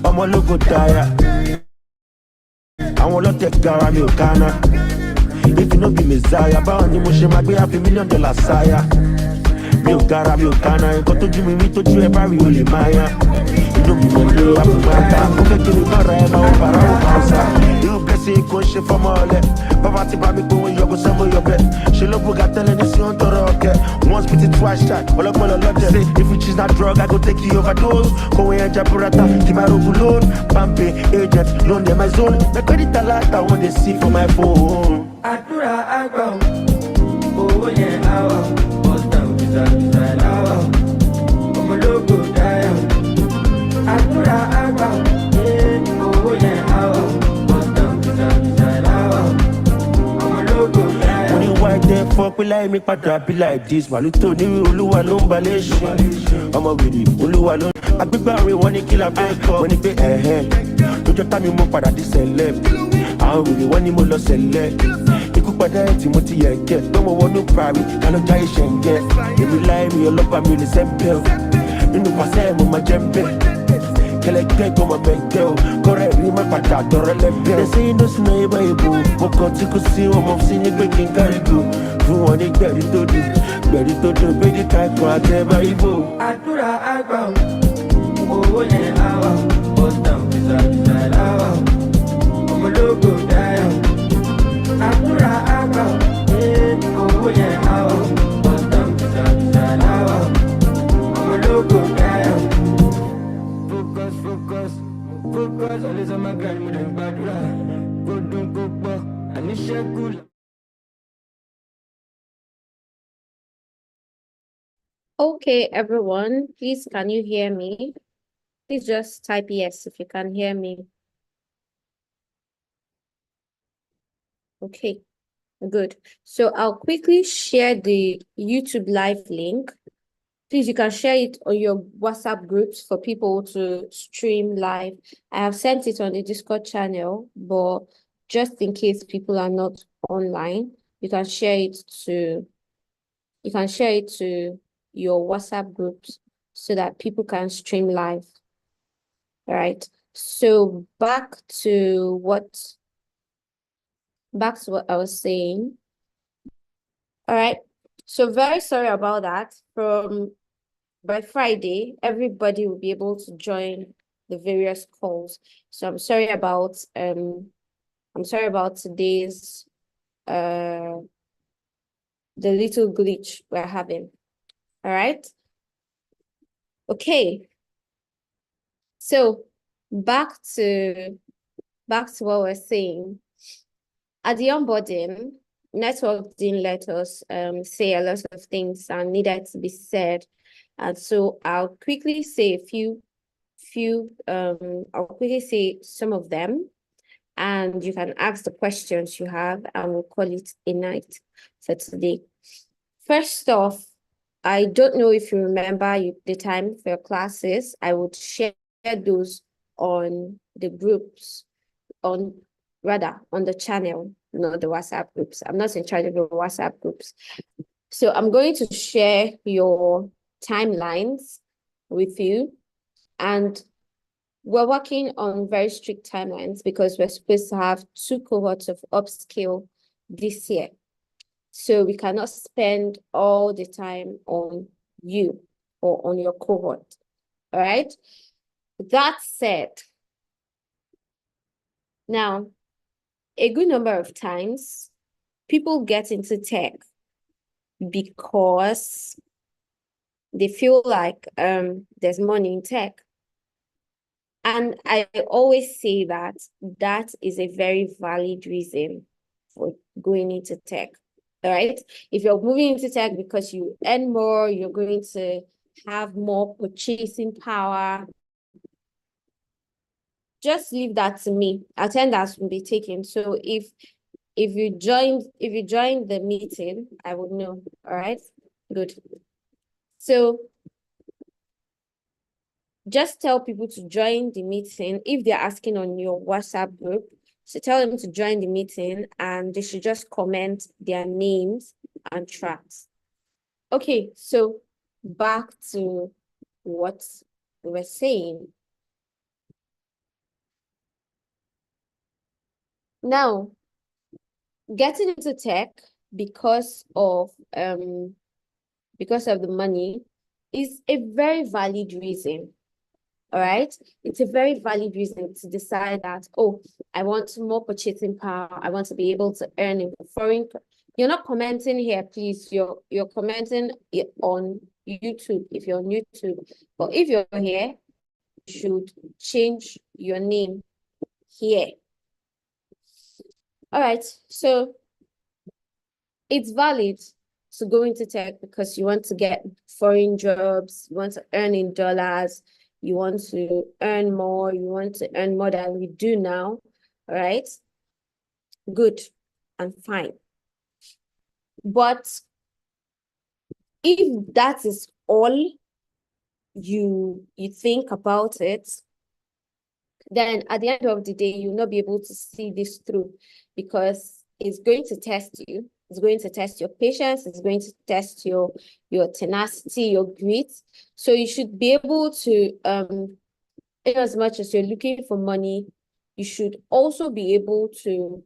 ọmọ ológo dára àwọn ọlọ́tẹ̀ gara mi ò kánná if you no be messiah báwo ni mo ṣe máa gbé $500 million sáyà mi ò gara mi ò kánná nǹkan tójú mi rí tójú ẹ bá rí o lè máa yá inú mi mọ̀ lé àpòmáta ó fẹ́ kí mi mọ́ra ẹ máa ń bára ó máa ń sá irú blessing kò ń ṣe fọ́mọ ọ̀lẹ bàbá ti bá mi pé wọ́n yọkọ sẹ́mo yọbẹ ṣe ló bùgà tẹ́lẹ̀ ní sí ó ń tọrọ ọ̀kẹ́ once beat it twice shot ọlọ́pọ̀lọ́ lọ́dẹ say if you choose that drug I go take you overdose kòwé ẹja burata kì máa rogun loan pampe agent loan dem my zone my credit alert I wan dey see for my phone. àdúrà àgbà owó yẹn àwà bọ́sítà òbíṣà láwà ọmọlógo dáyà àdúrà àgbà owó yẹn àwà bọ́sítà òbíṣà láwà ọmọlógo dáyà. mo ní wá ẹ̀dẹ̀ fọ́ pé láì mi padà bí like this màlúù tó ní olúwa ló ń balẹ̀ ṣe ọmọ wèrè olúwa ló ń agbègbè àrùn wọn ní kí la fẹ́ kọ́ wọn ní pé lójọ́ tá mi mo padà di sẹ́lẹ̀ àwọn wèrè wọn ní mo lọ sẹ́lẹ̀ ikú padà ẹ̀ tí mo ti yẹ kẹ́ pé mo wọnú parí kálọ́jà ìṣẹ̀ ń gẹ́ èmi láì mi ọlọ́pàá mi ò lè sẹ́ńpẹ́ o nínú pàṣẹ mo máa jẹ́ bẹ́ẹ̀ kẹlẹ́gbẹ́ gbọ́mọ bẹ́ẹ̀ o kọ́rẹ́ rí má padà dọ̀rọ̀ lẹ́gbẹ́. ẹ ṣe inú sínú ibà ìbò mo kàn tí kò sí ọmọ sí ní pé kí n kárí go fún wọn ní gbẹ̀rí tó dùn pé kí ká ẹ̀kọ́ àtẹ̀bá ìbò. àdúrà àgbà owó yẹn àwà bọ́sítà òbíṣà láwà ọmọlógo dáyà àdúrà àgbà owó yẹn àwà bọ́sítà òbíṣà láwà ọmọlógo dáyà. Focus, always on my grind, mo dẹ̀ ń gbàdúrà kó dùn kó pọ̀ àníṣẹ́kù. Okay, everyone, please can you hear me? Please just type yes if you can hear me. Okay, good. So I'll quickly share the YouTube live link. Please, you can share it on your WhatsApp groups for people to stream live. I have sent it on the Discord channel, but just in case people are not online, you can share it to your WhatsApp groups so that people can stream live. All right. So back to what I was saying. All right. So very sorry about that. By Friday, everybody will be able to join the various calls. So I'm sorry about today's the little glitch we're having. All right. Okay. So back to what we're saying. At the onboarding, network didn't let us say a lot of things that needed to be said. And so I'll quickly say I'll quickly say some of them, and you can ask the questions you have, and we'll call it a night for today. First off, I don't know if you remember the time for your classes. I would share those on the groups, on the channel, not the WhatsApp groups. I'm not in charge of the WhatsApp groups. So I'm going to share your timelines with you, and we're working on very strict timelines because we're supposed to have 2 cohorts of upskill this year. So we cannot spend all the time on you or on your cohort. All right. That said, now a good number of times people get into tech because they feel like there's money in tech. And I always say that is a very valid reason for going into tech. All right. If you're moving into tech because you earn more, you're going to have more purchasing power, just leave that to me. Attendance will be taken. So if you joined the meeting, I would know. All right, good. So just tell people to join the meeting if they're asking on your WhatsApp group. So tell them to join the meeting and they should just comment their names and tracks. Okay, so back to what we were saying. Now, getting into tech because of the money is a very valid reason. All right, it's a very valid reason to decide that, oh, I want more purchasing power. I want to be able to earn in foreign. You're not commenting here, please. You're commenting on YouTube if you're on YouTube. But if you're here, you should change your name here. All right, so it's valid to go into tech because you want to get foreign jobs, you want to earn in dollars, you want to earn more, you want to earn more than we do now, all right? Good and fine. But if that is all you think about it, then at the end of the day, you'll not be able to see this through because it's going to test you. It's going to test your patience. It's going to test your tenacity, your grit. So you should be able to, in as much as you're looking for money, you should also be able to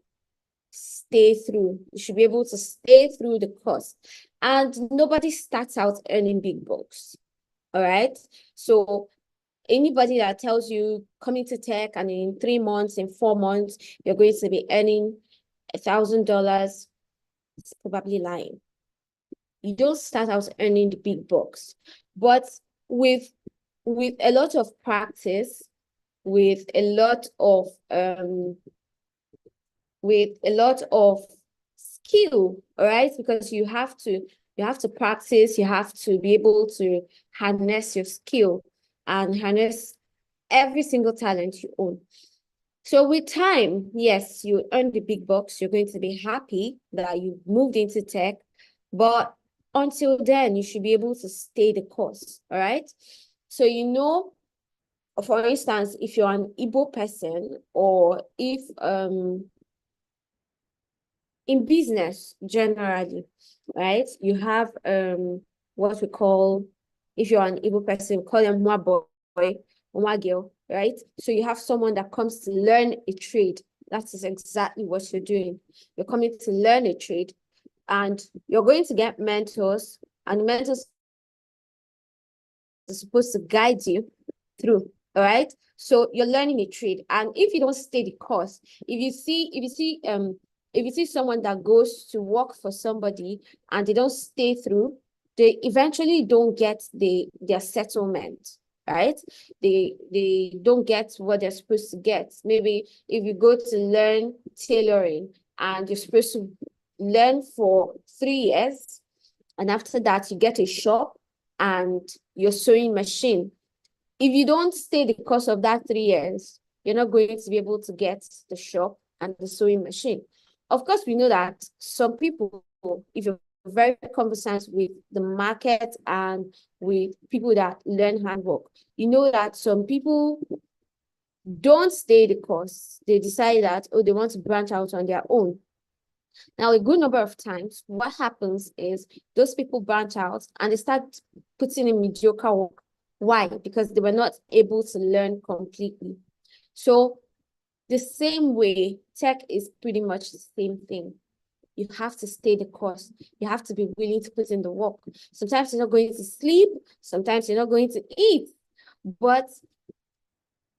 stay through. You should be able to stay through the course. And nobody starts out earning big bucks. All right. So anybody that tells you coming to tech and in 3 months, in 4 months, you're going to be earning $1,000, it's probably lying. You don't start out earning the big bucks, but with a lot of practice, with a lot of skill, all right, because you have to practice, you have to be able to harness your skill and harness every single talent you own. So with time, yes, you earn the big bucks. You're going to be happy that you moved into tech, but until then, you should be able to stay the course, all right? So, for instance, if you're an Igbo person or if in business generally, right, you have what we call, if you're an Igbo person, we call them Mwa boy, Mwa girl, right? So you have someone that comes to learn a trade. That is exactly what you're doing. You're coming to learn a trade and you're going to get mentors, and mentors are supposed to guide you through, all right? So you're learning a trade, and if you don't stay the course, if you see someone that goes to work for somebody and they don't stay through, they eventually don't get their settlement, right? They don't get what they're supposed to get. Maybe if you go to learn tailoring and you're supposed to learn for 3 years, and after that you get a shop and your sewing machine. If you don't stay the course of that 3 years, you're not going to be able to get the shop and the sewing machine. Of course, we know that some people, if you're very conversant with the market and with people that learn handwork, you know that some people don't stay the course. They decide that, oh, they want to branch out on their own. Now, a good number of times, what happens is those people branch out and they start putting in mediocre work. Why? Because they were not able to learn completely. So the same way, tech is pretty much the same thing. You have to stay the course. You have to be willing to put in the work. Sometimes you're not going to sleep. Sometimes you're not going to eat. But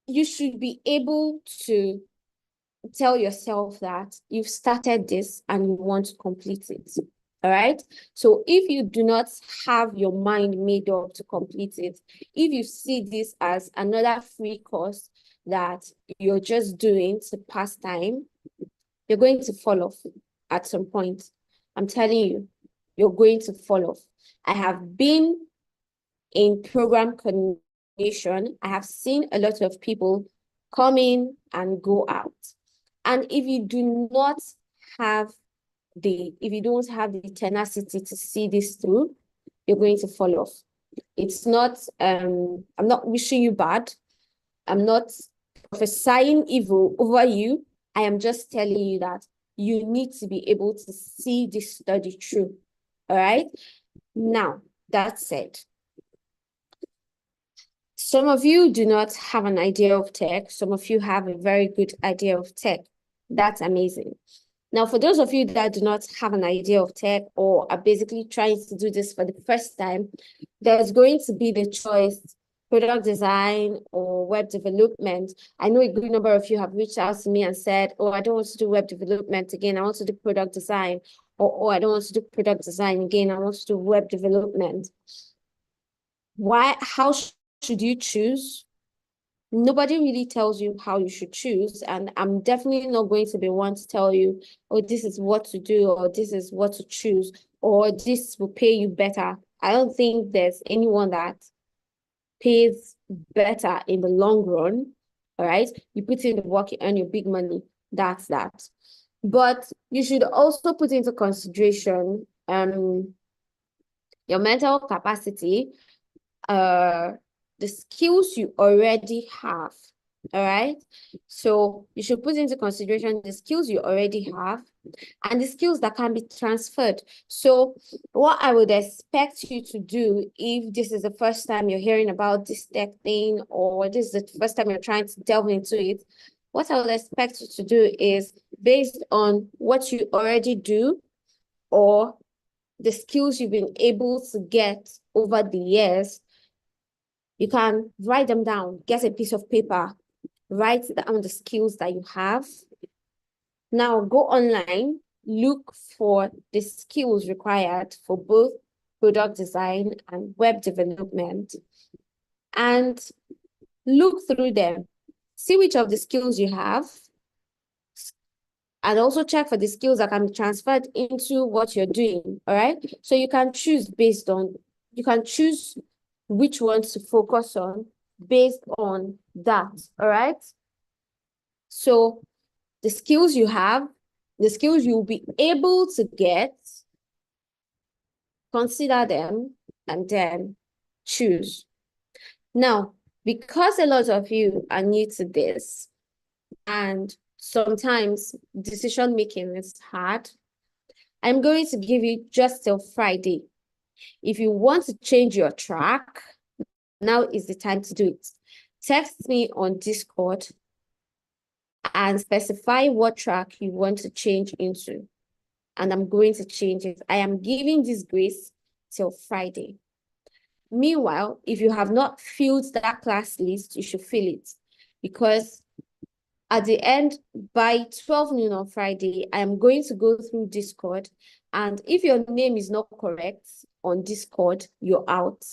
you should be able to tell yourself that you've started this and you want to complete it. All right. So if you do not have your mind made up to complete it, if you see this as another free course that you're just doing to pass time, you're going to fall off at some point. I'm telling you, you're going to fall off. I have been in program coordination. I have seen a lot of people come in and go out. And if you do not have if you don't have the tenacity to see this through, you're going to fall off. It's not, I'm not wishing you bad. I'm not prophesying evil over you. I am just telling you that you need to be able to see this study through. All right. Now, that said, some of you do not have an idea of tech. Some of you have a very good idea of tech. That's amazing. Now, for those of you that do not have an idea of tech or are basically trying to do this for the first time, there's going to be the choice, product design or web development. I know a good number of you have reached out to me and said, oh, I don't want to do web development again. I want to do product design. Or I don't want to do product design again. I want to do web development. How should you choose? Nobody really tells you how you should choose, and I'm definitely not going to be one to tell you, oh, this is what to do, or this is what to choose, or this will pay you better. I don't think there's anyone that pays better in the long run. All right, you put in the work, you earn your big money. That's that. But you should also put into consideration your mental capacity, the skills you already have. All right. So you should put into consideration the skills you already have and the skills that can be transferred. So what I would expect you to do, if this is the first time you're hearing about this tech thing, or this is the first time you're trying to delve into it, what I would expect you to do is, based on what you already do or the skills you've been able to get over the years, you can write them down, get a piece of paper, write down the skills that you have. Now go online, look for the skills required for both product design and web development, and look through them. See which of the skills you have, and also check for the skills that can be transferred into what you're doing, all right? So you can choose which ones to focus on based on that, all right? So the skills you have, the skills you'll be able to get, consider them, and then choose. Now, because a lot of you are new to this, and sometimes decision-making is hard, I'm going to give you just till Friday. If you want to change your track, now is the time to do it. Text me on Discord and specify what track you want to change into, and I'm going to change it. I am giving this grace till Friday. Meanwhile, if you have not filled that class list, you should fill it, because at the end, by 12 noon on Friday, I am going to go through Discord, and if your name is not correct on Discord, you're out.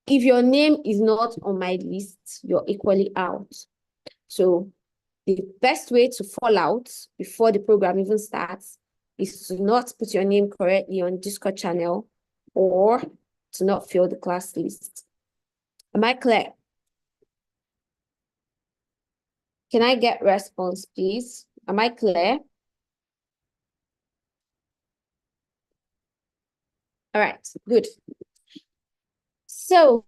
If your name is not on my list, you're equally out. So the best way to fall out before the program even starts is to not put your name correctly on Discord channel or to not fill the class list. Am I clear? Can I get response, please? Am I clear? All right, good. So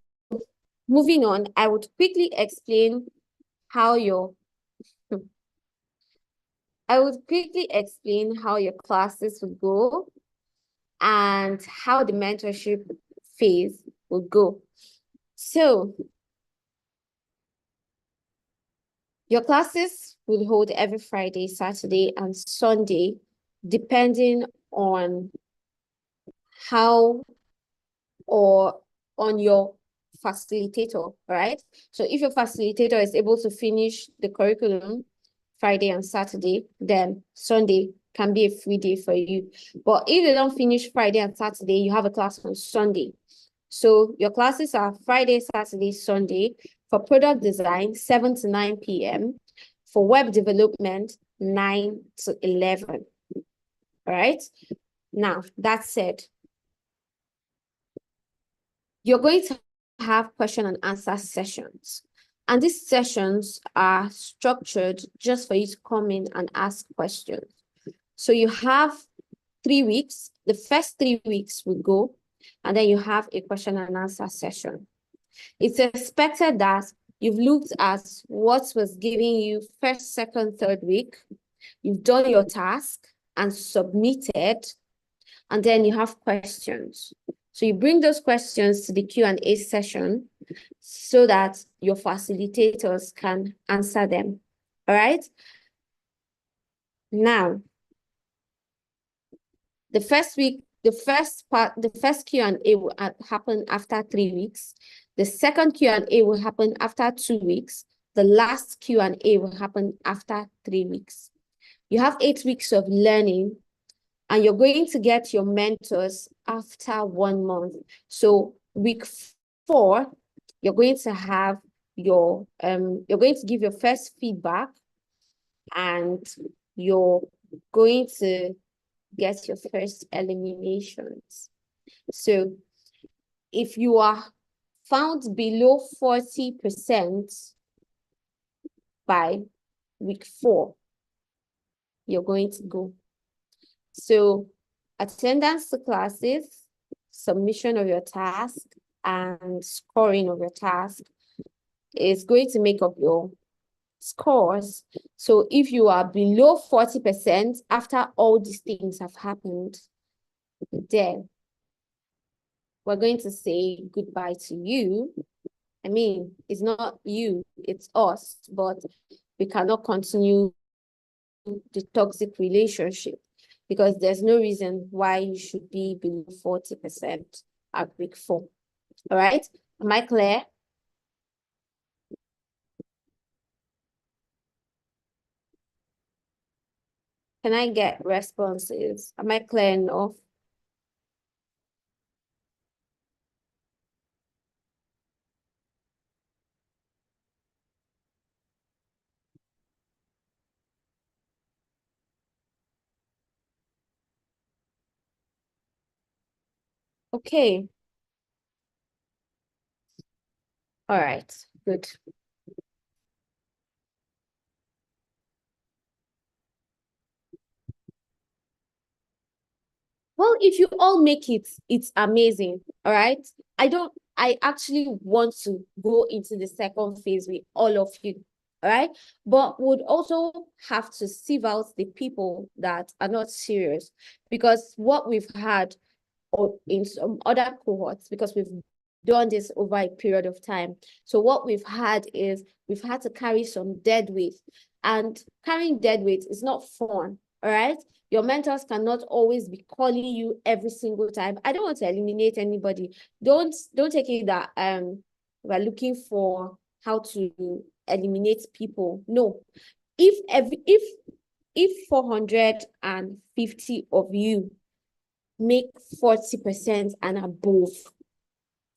moving on, I would quickly explain how your classes would go and how the mentorship phase will go. So your classes will hold every Friday, Saturday, and Sunday, depending on on your facilitator, right? So if your facilitator is able to finish the curriculum Friday and Saturday, then Sunday can be a free day for you. But if they don't finish Friday and Saturday, you have a class on Sunday. So your classes are Friday, Saturday, Sunday. For product design, 7 to 9 p.m. For web development, 9 to 11. All right. Now, that said, you're going to have question and answer sessions. And these sessions are structured just for you to come in and ask questions. So you have 3 weeks. The first 3 weeks will go, and then you have a question and answer session. It's expected that you've looked at what was giving you first, second, third week. You've done your task and submitted, and then you have questions. So you bring those questions to the Q&A session so that your facilitators can answer them. All right? Now, the first Q&A will happen after 3 weeks. The second Q&A will happen after 2 weeks. The last Q&A will happen after 3 weeks. You have 8 weeks of learning, and you're going to get your mentors after 1 month. So week 4, you're going to have you're going to give your first feedback, and you're going to get your first eliminations. So if you are found below 40% by week 4, you're going to go. So attendance to classes, submission of your task, and scoring of your task is going to make up your scores. So if you are below 40% after all these things have happened, then we're going to say goodbye to you. I mean, it's not you, it's us, but we cannot continue the toxic relationship because there's no reason why you should be below 40% at week 4. All right? Am I clear? Can I get responses? Am I clear enough? Okay. All right, good. Well, if you all make it, it's amazing. All right. I actually want to go into the second phase with all of you. All right. But would also have to sieve out the people that are not serious, because what we've had or in some other cohorts, because we've done this over a period of time. So what we've had is we've had to carry some dead weight, and carrying dead weight is not fun. All right. Your mentors cannot always be calling you every single time. I don't want to eliminate anybody. Don't take it that we're looking for how to eliminate people. No. If 450 of you make 40% and above,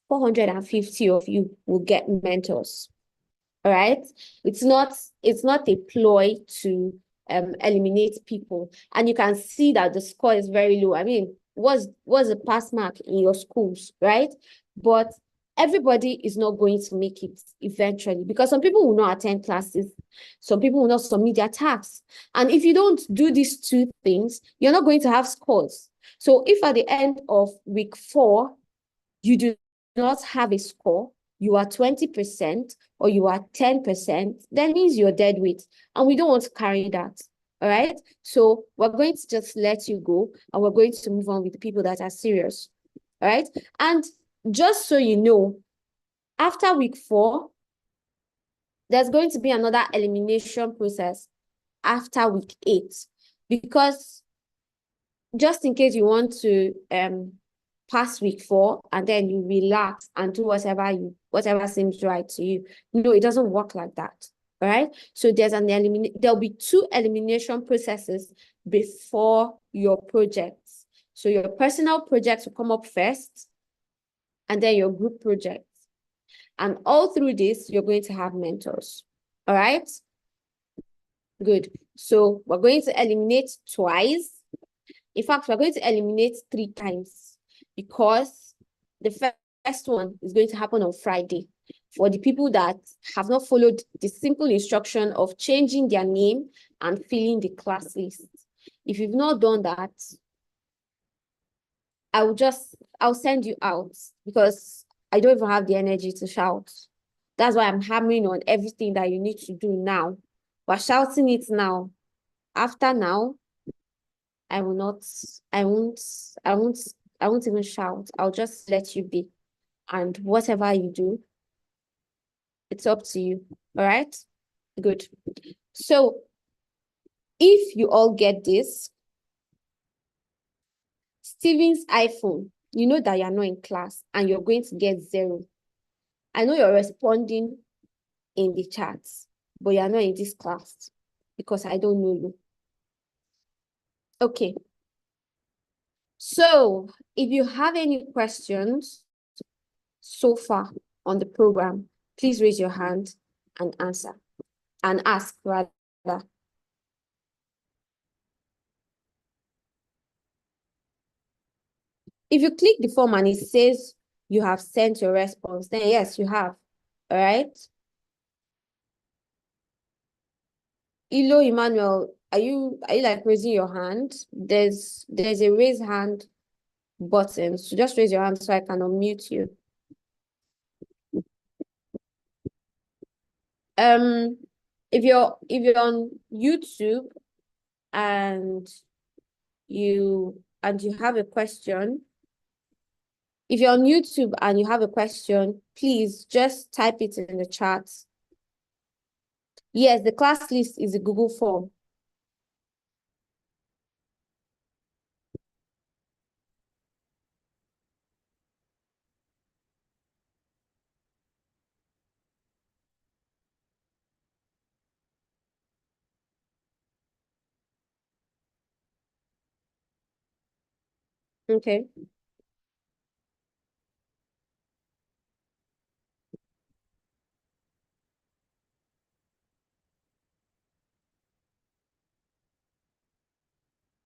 450 of you will get mentors. All right. It's not a ploy to eliminate people. And you can see that the score is very low. I mean, what's a pass mark in your schools, right? But everybody is not going to make it eventually, because some people will not attend classes, some people will not submit their tasks. And if you don't do these 2 things, you're not going to have scores. So if at the end of week 4, you do not have a score, you are 20% or you are 10%, that means you're dead weight. And we don't want to carry that. All right. So we're going to just let you go, and we're going to move on with the people that are serious. All right. And just so you know, after week 4, there's going to be another elimination process after week 8, because just in case you want to pass week 4 and then you relax and do whatever seems right to you. No, it doesn't work like that. All right. So there'll be 2 elimination processes before your projects. So your personal projects will come up first, and then your group projects. And all through this, you're going to have mentors. All right. Good. So we're going to eliminate twice. In fact, we're going to eliminate 3 times, because the first one is going to happen on Friday. for the people that have not followed the simple instruction of changing their name and filling the class list. If you've not done that, I'll send you out because I don't even have the energy to shout. That's why I'm hammering on everything that you need to do now. We're shouting it now. After now, I will not, I won't, I won't, I won't even shout. I'll just let you be. And whatever you do, it's up to you. All right? Good. So if you all get this, Steven's iPhone, you know that you're not in class and you're going to get 0. I know you're responding in the chats, but you're not in this class because I don't know you. Okay. So if you have any questions so far on the program, please raise your hand and answer and ask rather. If you click the form and it says you have sent your response, then yes, you have. All right. Ilo Emmanuel, are you like raising your hand? There's a raise hand button. So just raise your hand so I can unmute you. If you're on YouTube and you have a question, if you're on YouTube and you have a question, please just type it in the chat. Yes, the class list is a Google form. Okay.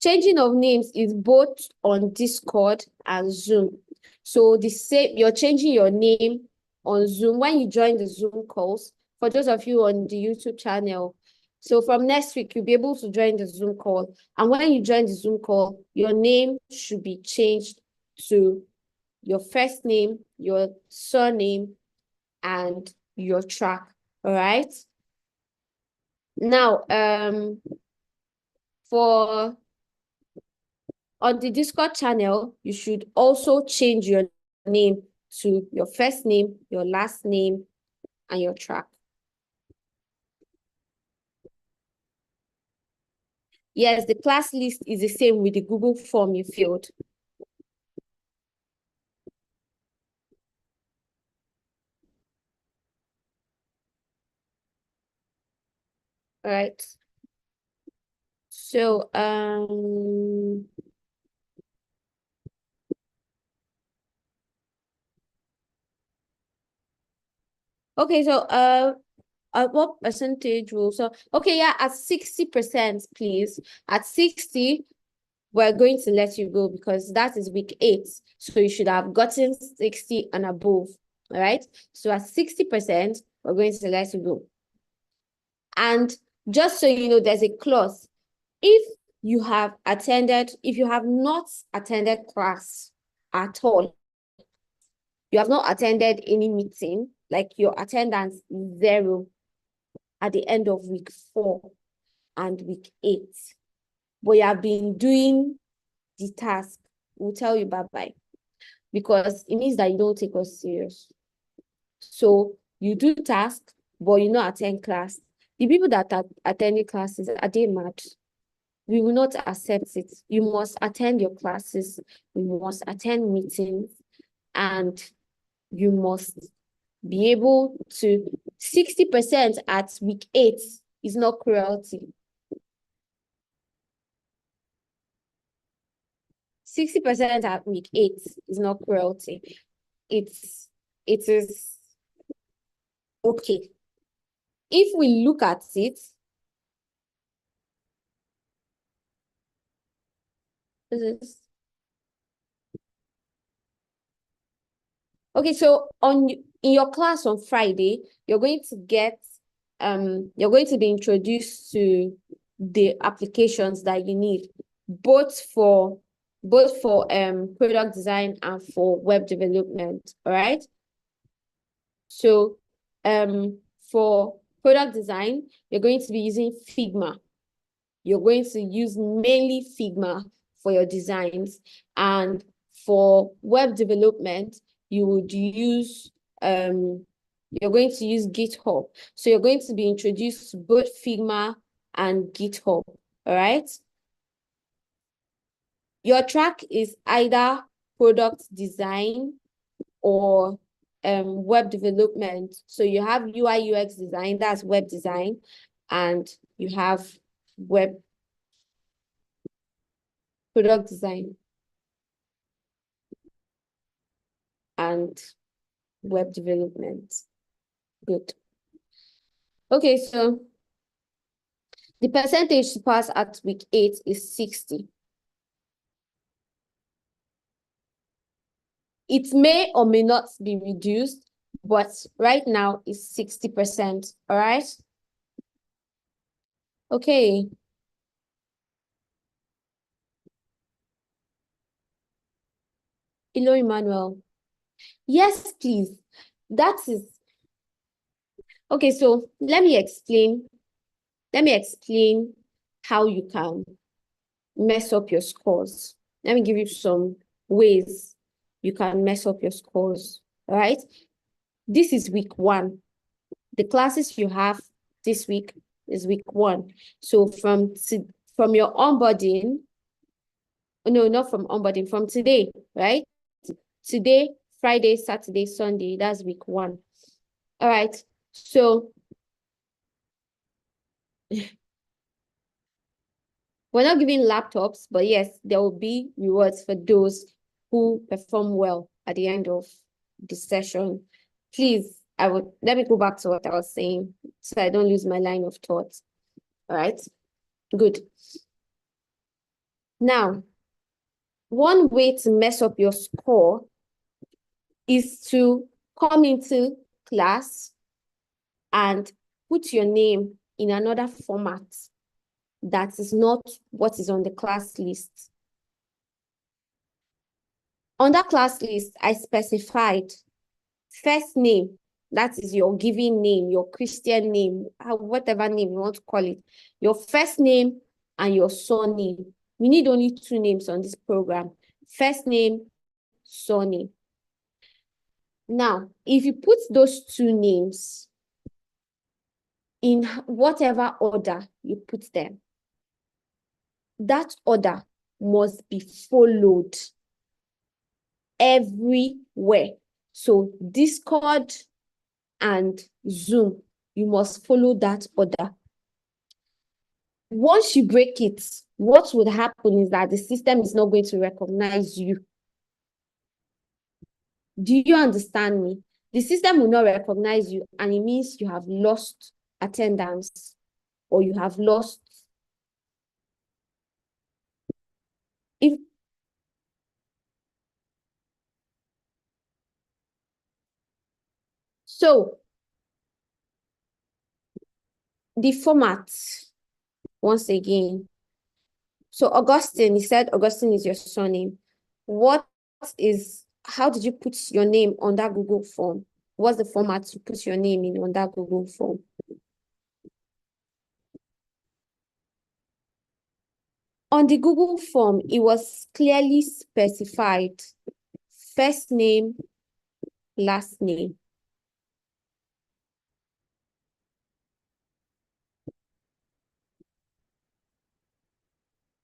Changing of names is both on Discord and Zoom. So you're changing your name on Zoom when you join the Zoom calls. For those of you on the YouTube channel, so from next week, you'll be able to join the Zoom call. And when you join the Zoom call, your name should be changed to your first name, your surname, and your track. All right. Now, for on the Discord channel, you should also change your name to your first name, your last name, and your track. Yes, the class list is the same with the Google form you filled. All right. So, okay, so, what percentage will, so, okay, yeah, at 60%, please. At 60, we're going to let you go because that is week 8. So you should have gotten 60 and above. All right. So at 60%, we're going to let you go. And just so you know, there's a clause. If you have not attended class at all, you have not attended any meeting, like your attendance is 0 at the end of week 4 and week 8, but you have been doing the task, we'll tell you bye-bye because it means that you don't take us serious. So you do task, but you not attend class. The people that are attending classes, are they mad? We will not accept it. You must attend your classes. You must attend meetings, and you must be able to 60% at week 8 is not cruelty. 60% at week 8 is not cruelty. It is okay. If we look at it, this is Okay, so in your class on Friday, you're going to be introduced to the applications that you need, both for product design and for web development. All right. So for product design, you're going to be using Figma. You're going to use mainly Figma for your designs. And for web development, you would use you're going to use GitHub. So you're going to be introduced to both Figma and GitHub. All right. Your track is either product design or web development. So you have UI UX design, that's web design, and you have web product design and web development. Good. Okay, so the percentage to pass at week 8 is 60. It may or may not be reduced, but right now it's 60%. All right. Okay. Ilo Emmanuel. Yes, please. That is okay. So let me explain how you can mess up your scores. Let me give you some ways you can mess up your scores. All right. This is week 1. The classes you have this week is week 1. So from your onboarding, no, not from onboarding, from today, right? Today, Friday, Saturday, Sunday, that's week 1. All right. So we're not giving laptops, but yes, there will be rewards for those who perform well at the end of the session. Please, let me go back to what I was saying so I don't lose my line of thought. All right, good. Now, one way to mess up your score is to come into class and put your name in another format that is not what is on the class list. On that class list, I specified first name, that is your given name, your Christian name, whatever name you want to call it, your first name and your surname. We need only 2 names on this program, first name, surname. Now, if you put those 2 names in whatever order you put them, that order must be followed everywhere. So Discord and Zoom, you must follow that order. Once you break it, what would happen is that the system is not going to recognize you. Do you understand me? The system will not recognize you, and it means you have lost attendance or you have lost. So the format, once again. So Augustine, he said Augustine is your surname. How did you put your name on that Google form? What's the format you put your name in on that Google form? On the Google form, it was clearly specified first name, last name.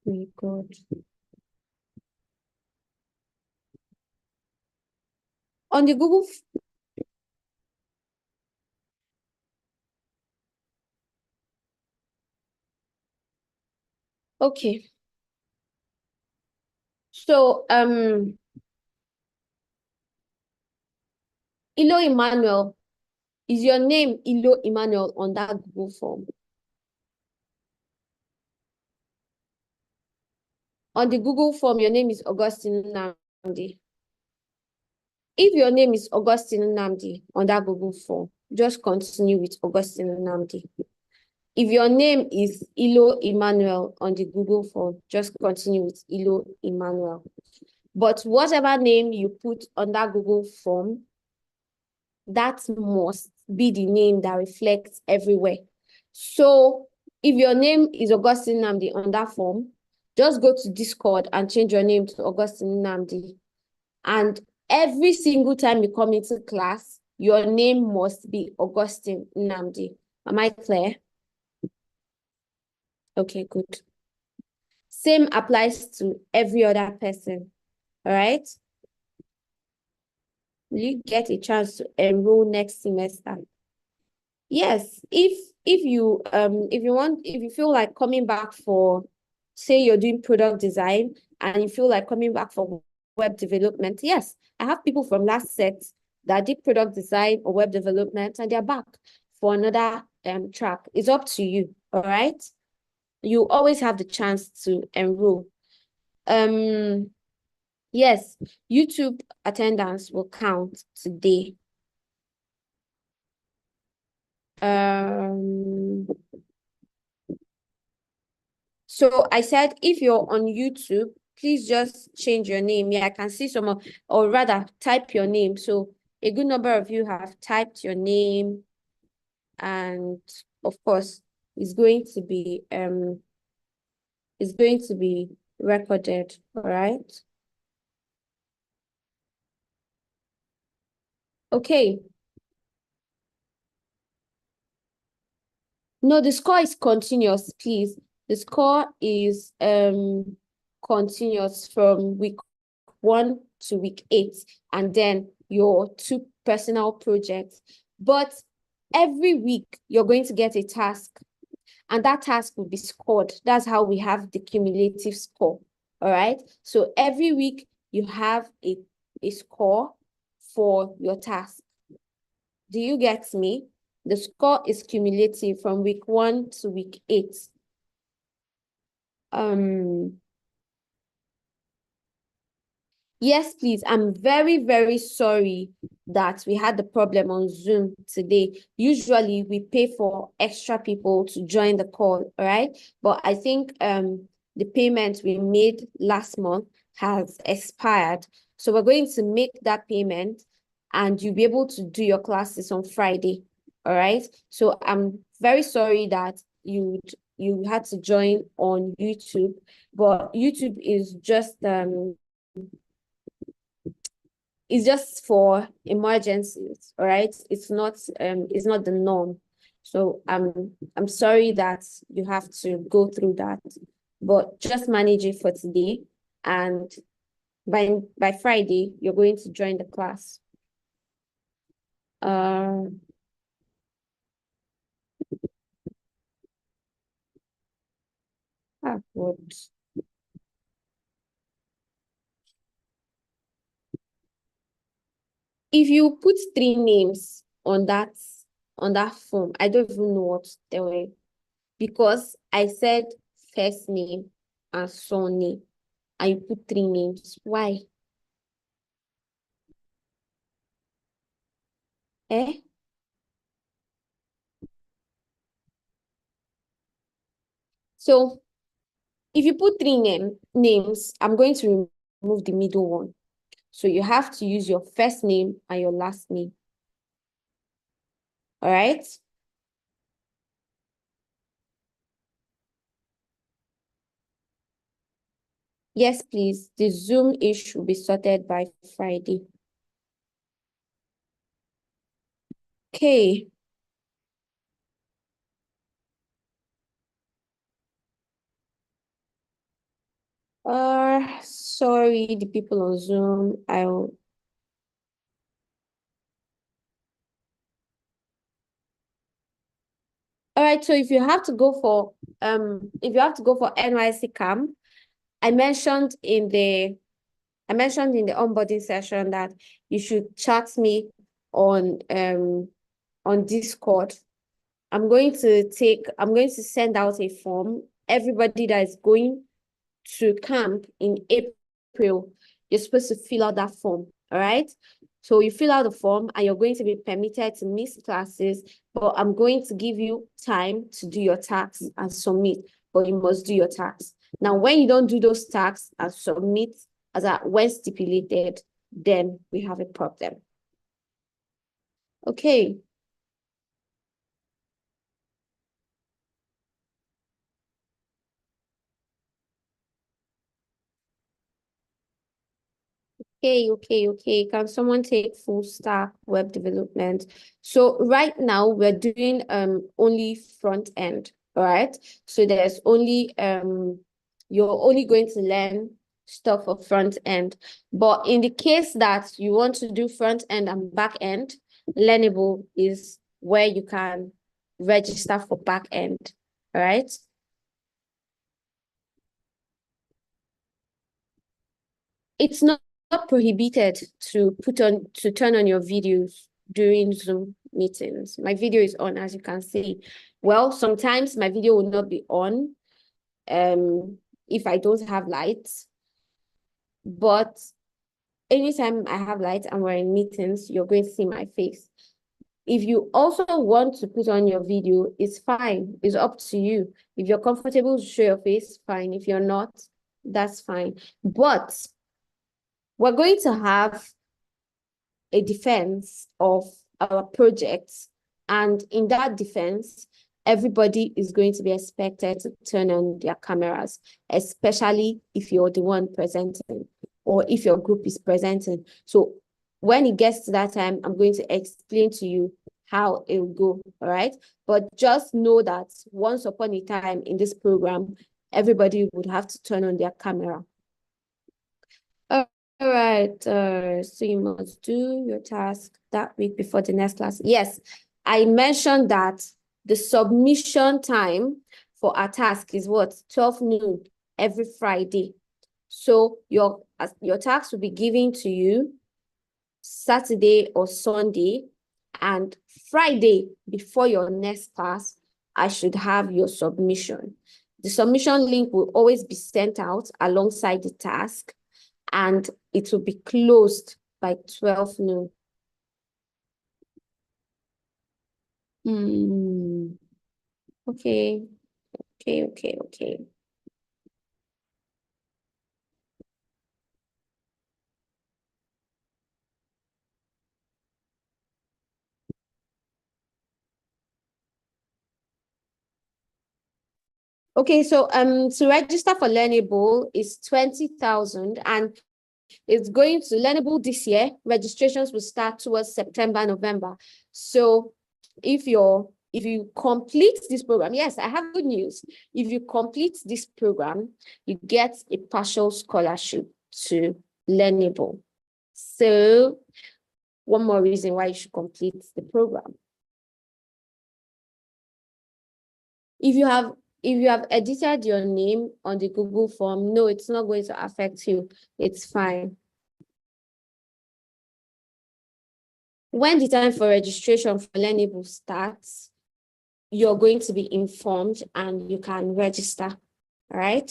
Oh my God. On the Google, okay. So, Ilo Emmanuel, is your name Ilo Emmanuel on that Google form? On the Google form, your name is Augustine Namdi. if your name is Augustine Nnamdi on that Google form, just continue with Augustine Nnamdi. If your name is Ilo Emmanuel on the Google form, just continue with Ilo Emmanuel. But whatever name you put on that Google form, that must be the name that reflects everywhere. So if your name is Augustine Nnamdi on that form, just go to Discord and change your name to Augustine Nnamdi. And every single time you come into class, your name must be Augustine Nnamdi. Am I clear? Okay, good. Same applies to every other person. All right? Will you get a chance to enroll next semester? Yes, if you feel like coming back for, say you're doing product design and you feel like coming back for web development, yes, I have people from last set that did product design or web development and they're back for another track. It's up to you, all right? You always have the chance to enroll. Yes, YouTube attendance will count today. So I said, if you're on YouTube, please just change your name. Yeah, I can see some, or rather type your name. So a good number of you have typed your name, and of course, it's going to be recorded, all right? Okay. No, the score is continuous, please. The score is continuous from week 1 to week 8, and then your 2 personal projects. But every week you're going to get a task, and that task will be scored. That's how we have the cumulative score. All right. So every week you have a score for your task. Do you get me? The score is cumulative from week 1 to week 8. Yes, please. I'm very, very sorry that we had the problem on Zoom today. Usually we pay for extra people to join the call, all right? But I think the payment we made last month has expired. So we're going to make that payment and you'll be able to do your classes on Friday, all right? So I'm very sorry that you had to join on YouTube, but YouTube is just it's just for emergencies, all right? It's not the norm. So I'm sorry that you have to go through that, but just manage it for today, and by Friday you're going to join the class. Good. If you put 3 names on that form, I don't even know what to tell you, because I said first name and surname, and you put 3 names. Why? Eh? So if you put 3 names, I'm going to remove the middle one. So you have to use your first name and your last name. All right? Yes, please. The Zoom issue will be sorted by Friday. Okay. Sorry, the people on Zoom. All right, so if you have to go for NYC camp, I mentioned in the onboarding session that you should chat me on Discord. I'm going to send out a form. Everybody that is going to camp in April, you're supposed to fill out that form. All right. So you fill out the form and you're going to be permitted to miss classes, but I'm going to give you time to do your tasks and submit, but you must do your tasks. Now, when you don't do those tasks and submit as when stipulated, then we have a problem. Okay. Okay. Can someone take full stack web development? So right now we're doing only front end, all right? So there's only you're only going to learn stuff for front end. But in the case that you want to do front end and back end, Learnable is where you can register for back end, all right? It's not prohibited to turn on your videos during Zoom meetings. My video is on, as you can see. Well, sometimes my video will not be on if I don't have lights. But anytime I have lights and we're in meetings, you're going to see my face. If you also want to put on your video, it's fine. It's up to you. If you're comfortable to show your face, fine. If you're not, that's fine. But we're going to have a defense of our projects, and in that defense, everybody is going to be expected to turn on their cameras, especially if you're the one presenting or if your group is presenting. So when it gets to that time, I'm going to explain to you how it will go, all right? But just know that once upon a time in this program, everybody would have to turn on their camera. All right, so you must do your task that week before the next class. Yes, I mentioned that the submission time for our task is what? 12 noon every Friday. So your task will be given to you Saturday or Sunday, and Friday before your next class, I should have your submission. The submission link will always be sent out alongside the task, and it will be closed by 12 noon. Okay. Okay, so to register for Learnable is 20,000, and it's going to Learnable this year. Registrations will start towards September, November. So if you complete this program, yes, I have good news. If you complete this program, you get a partial scholarship to Learnable. So one more reason why you should complete the program. If you have edited your name on the Google form, no, it's not going to affect you. It's fine. When the time for registration for Learnable starts, you're going to be informed and you can register, all right?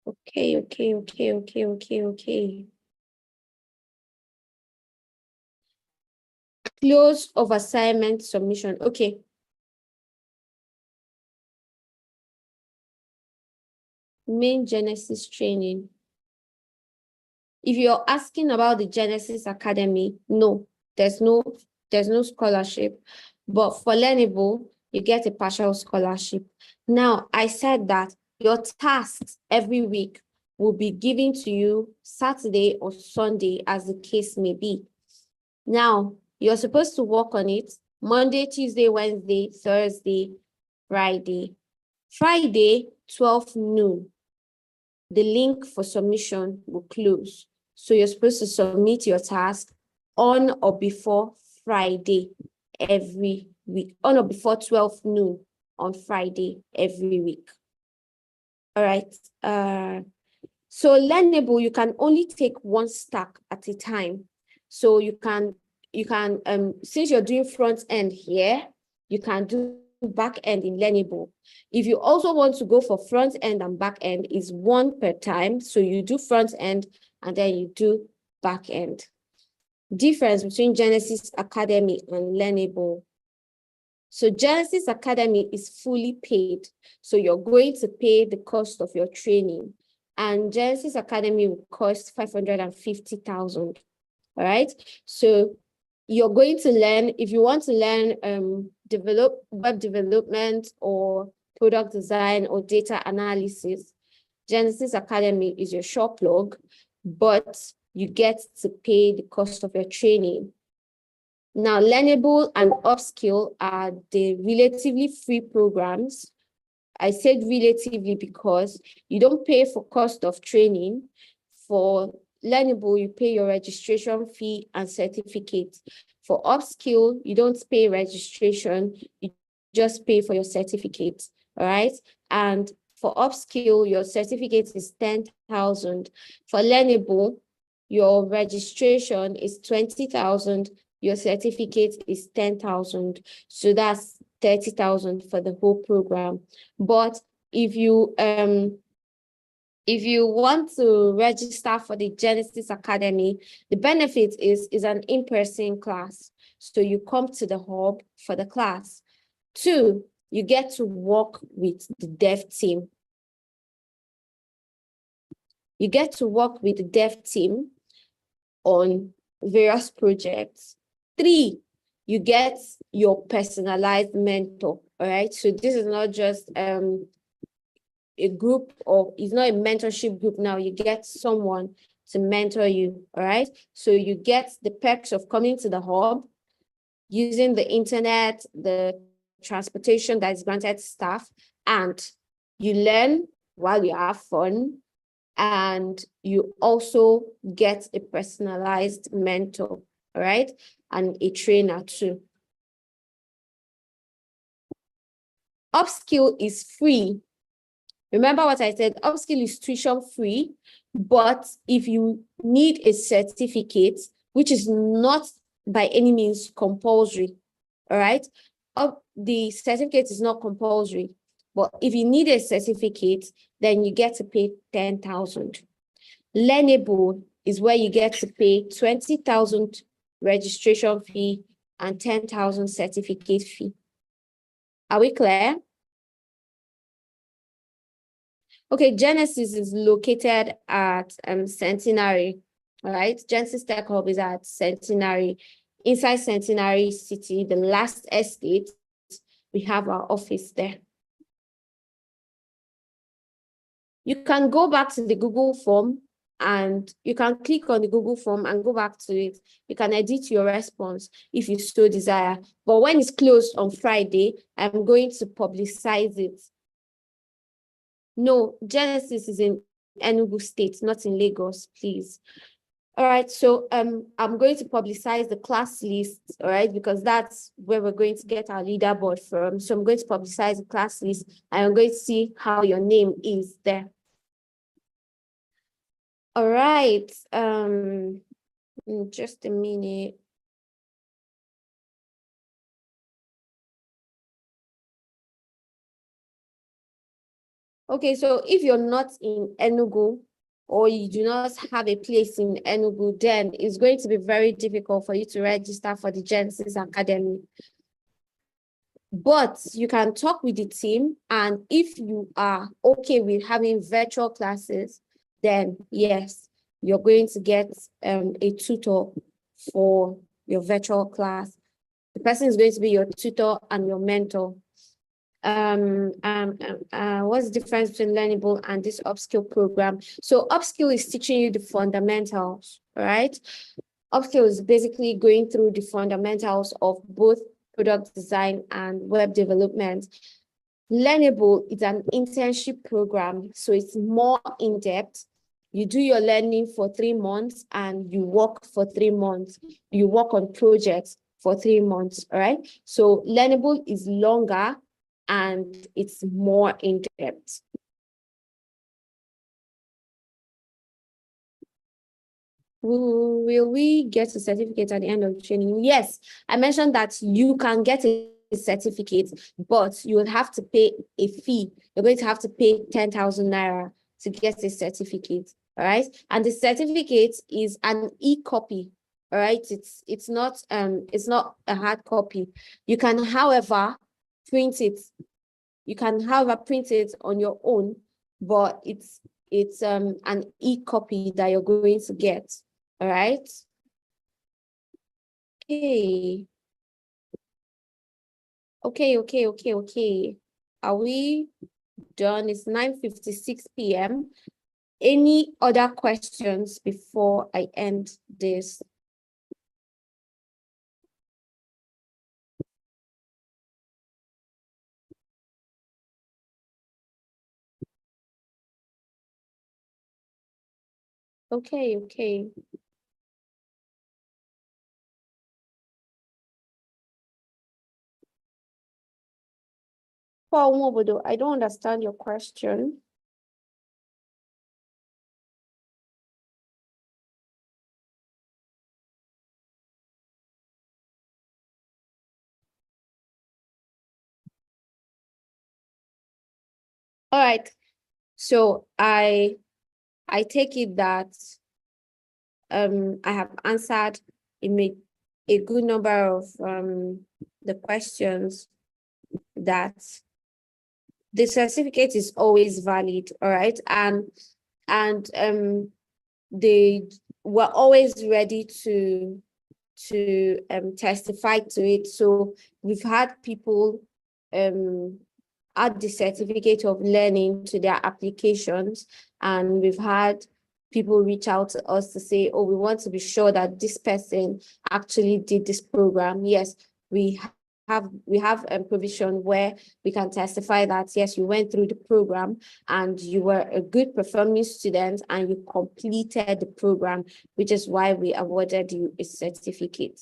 Okay. Close of assignment submission. Okay. Main Genesis training. If you're asking about the Genesis Academy, no, there's no scholarship. But for Learnable, you get a partial scholarship. Now, I said that your tasks every week will be given to you Saturday or Sunday, as the case may be. Now, you're supposed to work on it Monday, Tuesday, Wednesday, Thursday, Friday. Friday, 12 noon. The link for submission will close. So you're supposed to submit your task on or before Friday every week, on or before 12 noon on Friday every week. All right. So Learnable, you can only take one stack at a time. So you can since you're doing front end here, you can do back end in Learnable. If you also want to go for front end and back end, is one per time. So you do front end and then you do back end. Difference between Genesis Academy and Learnable. So Genesis Academy is fully paid. So you're going to pay the cost of your training. And Genesis Academy will cost 550,000. All right. So you're going to learn, if you want to learn web development or product design or data analysis, Genesis Academy is your short plug, but you get to pay the cost of your training. Now, Learnable and Upskill are the relatively free programs. I said relatively because you don't pay for cost of training. For Learnable, you pay your registration fee and certificate. For Upskill, you don't pay registration, you just pay for your certificate, all right? And for Upskill, your certificate is 10,000. For Learnable, your registration is 20,000, your certificate is 10,000. So that's 30,000 for the whole program. But if you want to register for the Genesis Academy, the benefit is an in-person class. So you come to the hub for the class. 2, you get to work with the dev team. You get to work with the dev team on various projects. 3, you get your personalized mentor, all right? So this is not just a group of, it's not a mentorship group now, you get someone to mentor you, all right? So you get the perks of coming to the hub, using the internet, the transportation that is granted to staff, and you learn while you have fun, and you also get a personalized mentor, all right? And a trainer too. Upskill is free. Remember what I said, Upskill is tuition free, but if you need a certificate, which is not by any means compulsory, all right? The certificate is not compulsory, but if you need a certificate, then you get to pay 10,000. Learnable is where you get to pay 20,000 registration fee and 10,000 certificate fee. Are we clear? Okay, Genesis is located at Centenary, all right? Genesis Tech Hub is at Centenary. Inside Centenary City, the last estate, we have our office there. You can go back to the Google form and you can click on the Google form and go back to it. You can edit your response if you so desire. But when it's closed on Friday, I'm going to publicize it. No, Genesis is in Enugu State, not in Lagos, please. All right, so I'm going to publicize the class list, all right, because that's where we're going to get our leaderboard from. So I'm going to publicize the class list and I'm going to see how your name is there. All right, just a minute. Okay, so if you're not in Enugu or you do not have a place in Enugu, then it's going to be very difficult for you to register for the Genesis Academy. But you can talk with the team, and if you are okay with having virtual classes, then yes, you're going to get a tutor for your virtual class. The person is going to be your tutor and your mentor. What's the difference between Learnable and this Upskill program? So Upskill is teaching you the fundamentals, right? Upskill is basically going through the fundamentals of both product design and web development. Learnable is an internship program, so it's more in-depth. You do your learning for 3 months and you work for 3 months. You work on projects for 3 months, all right? So Learnable is longer and it's more in-depth. Will we get a certificate at the end of the training? Yes, I mentioned that you can get a certificate, but you would have to pay a fee. You're going to have to pay 10,000 naira to get a certificate. All right. And the certificate is an e-copy. All right. It's not a hard copy. You can, however, print it. You can, however, print it on your own, but it's an e-copy that you're going to get. All right. Okay. Okay. Are we done? It's 9:56 p.m. Any other questions before I end this? Okay. Paul Mobodo, I don't understand your question. All right. So I take it that I have answered a good number of the questions. That the certificate is always valid, all right, and they were always ready to testify to it. So we've had people add the certificate of learning to their applications, and we've had people reach out to us to say, oh, we want to be sure that this person actually did this program. Yes, we have a provision where we can testify that, yes, you went through the program and you were a good performing student and you completed the program, which is why we awarded you a certificate.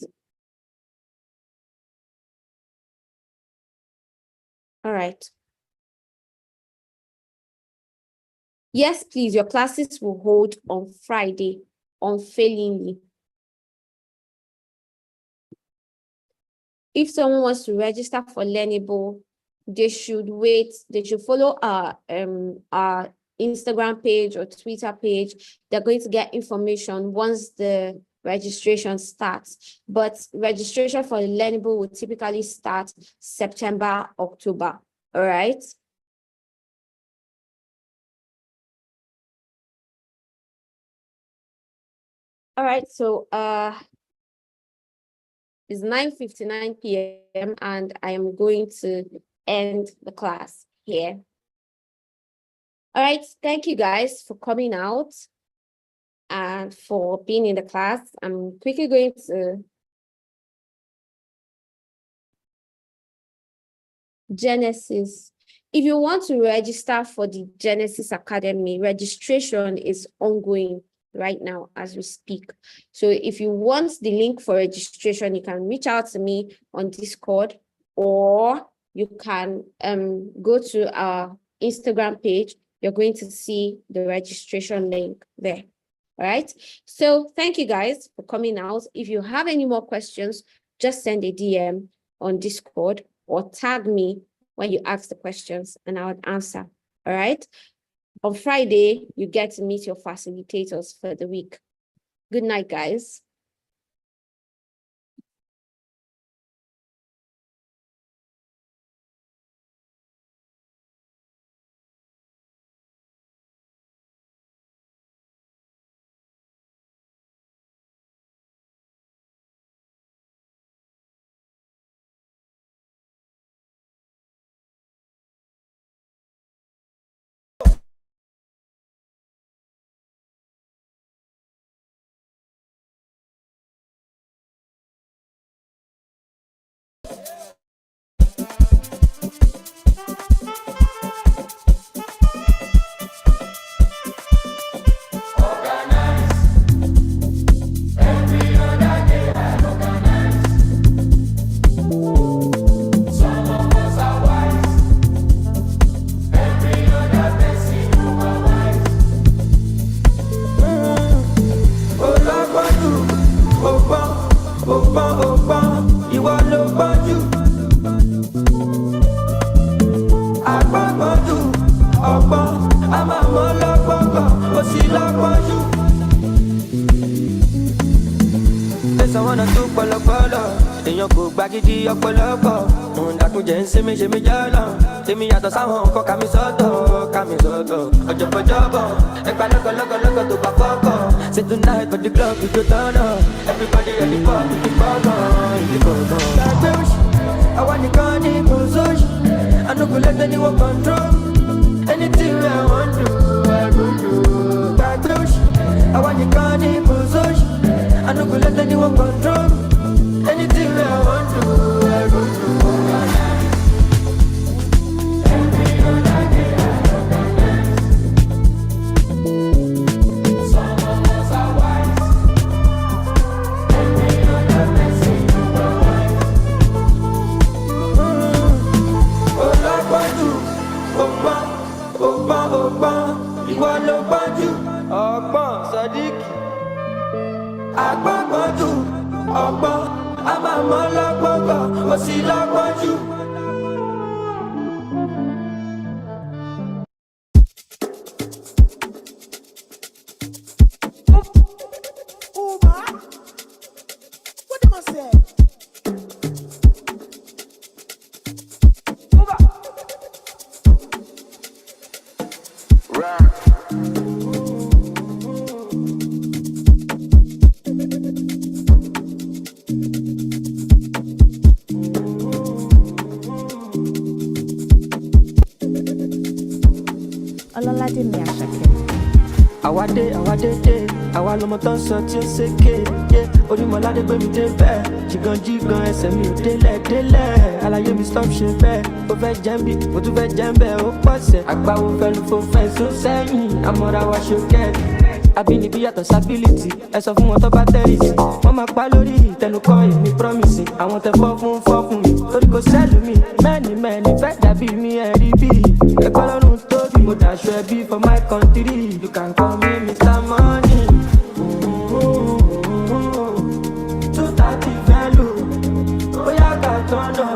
All right. Yes, please, your classes will hold on Friday, unfailingly. If someone wants to register for Learnable, they should follow our Instagram page or Twitter page. They're going to get information once the registration starts. But registration for Learnable will typically start September, October. All right. All right, so it's 9:59 p.m. and I am going to end the class here. All right, thank you guys for coming out and for being in the class. I'm quickly going to Genesis. If you want to register for the Genesis Academy, registration is ongoing right now as we speak. So if you want the link for registration, you can reach out to me on Discord, or you can go to our Instagram page. You're going to see the registration link there. All right. So thank you guys for coming out. If you have any more questions, just send a DM on Discord or tag me when you ask the questions and I would answer. All right. On Friday, you get to meet your facilitators for the week. Good night, guys. Ìwọ ló gbọ́njú. èèyàn kò gbàgídí ọ̀pọ̀lọpọ̀ òun dàkúnjẹ́ ń ṣe méje méjọ́lọ́ tèmi yàtọ̀ sáwọn nǹkan kàmí sọ́tọ̀ ọjọ́bọ̀jọ́bọ̀ ẹgbà lọ́gọ̀lọ́gọ̀lọ́gọ̀ tó bá fọ́kọ̀ say tonight for the club we go turn up everybody ready for the gbọ̀ngàn gbàgbé òṣì àwa nìkan ní kò sóṣì I no go let anyone control anything I want to I go do gbàgbé òṣì àwa nìkan ní kò sóṣì I no go let anyone control anything I want to I go do. Ìwọ ló gbọ́njú ọgbọ́n Sodiq agbọ́ngbọ́njú ọgbọ́n a máa mọ́ lọ́gbọ́ngbọ́n ó sì lọ́gbọ́njú. What am I saying? Ọlọ́ládé mi Àṣàkẹ́. Àwa dé, àwa lọmọ tó ń sọ tí ó ṣèké. Onímọ̀ládé gbé mi dé bẹ́ẹ̀. Jìgàn ẹsẹ̀ mi ò délẹ̀. Àlàyé mi stop ṣe bẹ́ẹ̀. Ó fẹ́ jẹ́ ń bí, mo tún fẹ́ jẹ́ ń bẹ́ẹ̀. Ó pọ̀sẹ̀, àgbáwo fẹ́ lu fún fẹ́ sún sẹ́yìn. Àmọ́ra wa ṣe kẹ́ẹ̀kì. Abínibí yàtọ̀ sábílìtì. Ẹ sọ fún wọn tó bá tẹ́rìsì. Wọ́n máa pa lórí ìtẹnukọ́ èmi promise. Àwọn tẹ fọ́ fún mi. Torí kò sẹ́lù mi. Mẹ́ni fẹ́ dàbí mi ẹ̀rí bí. Ẹgbẹ́ lọ́rùn tóbi. Mo dàṣọ ẹbí for my country. You can call me Mr. Money. 230 value. Bóyá ká tọ́nà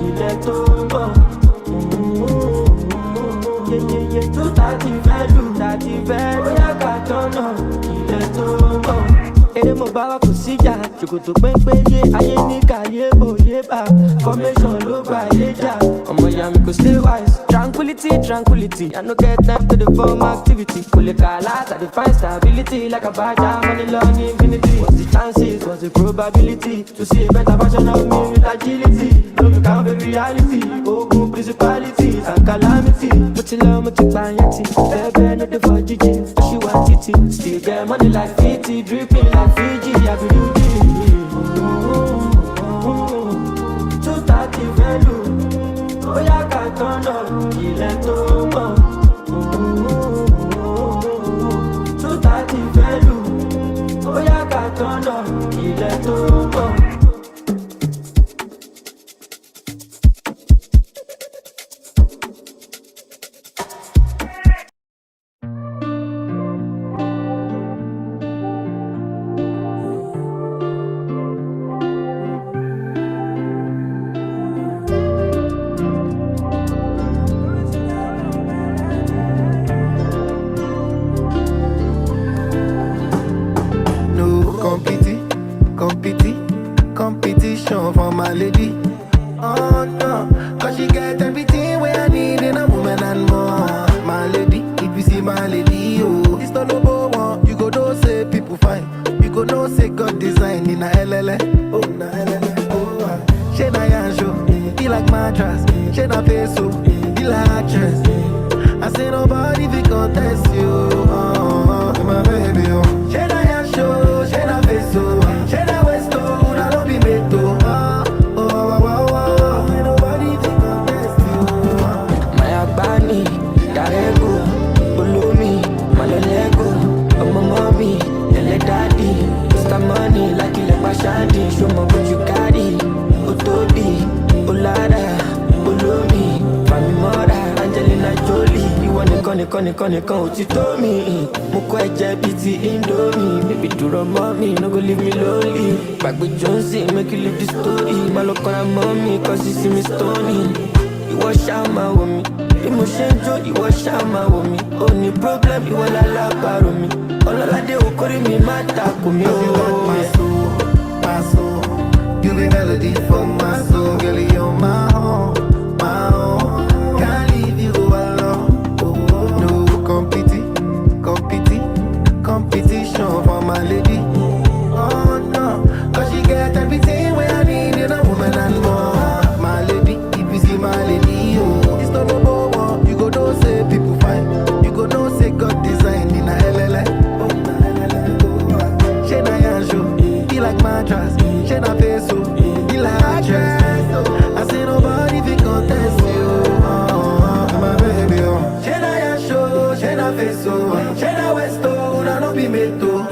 ilẹ̀ tó ń bọ̀. 230 value. Bóyá ká tọ́nà ilẹ̀ tó ń bọ̀. Èrè mo bá wa kò síjà. Ṣòkòtò péńpéye ayé ní kàyé òye bá. Formation ló gba ayé jà. Ọmọ ìyá mi kò stay wise. Tranquility. I no get time to the form activity. Kò lè kà láti I dey find stability. Like a badger, money long infinity. What's the chances? What's the probability? To see a better version of me with agility. No you can't be reality. Ogun principalities and calamity. Mo ti lọ, mo ti pààyàn tì. Bẹ́ẹ̀ no dey for jíjí. Ṣé wà títì? Still get money like 50. Dripping like Fiji. I be Rudy. 230 value. Bóyá ká tọ́nà ilẹ̀ tó ń bọ̀. 230 value. Bóyá ká tọ́nà ilẹ̀ tó ń bọ̀. Competition for my lady. Oh no, cause she get everything where I need in a woman and more. My lady, if you see my lady, oh, it's not number one. You go know say people fine. You go know say God design in a LLA. Oh, na LLA. Oh, she na yancho, he like mattress. She na peso, he like actress. I say nobody fi contest you. Oh, my baby, oh. She na yancho, she na peso, she na westo. Shandy, show me what you got it. Otobi, Olada, Olomi, Fami Mora, Angelina Jolie. You want nìkan ò ti tó mi. Mo kọ́ ẹ̀jẹ̀ bíi ti Indomie. Baby dúró mọ́ mi, no go leave me lonely. Gbàgbé Johnson, make you leave the story. Má lọ kọ́ra mọ́ mi, cause you see me stony. Ìwọ ṣáà máa wò mí. Bí mo ṣe ń jó, ìwọ ṣáà máa wò mí. Ó ní problem, ìwọ lálábàárò mi. Ọlọ́ládé okòrí mi má takò mí o. You be melody for my soul, girl, you're my own, my own. Can't leave you alone. No competition for my lady. Oh no, cause she get everything where I need in a woman and more. My lady, if you see my lady, oh, it's not no one. You go know say people fine. You go know say God design in a LLA. Oh, na LLA. She na yansho, he like mattress. She na peso, he like actress. I say nobody fi contest you. My baby, oh. She na yansho, she na peso, she na westo, una no be meto.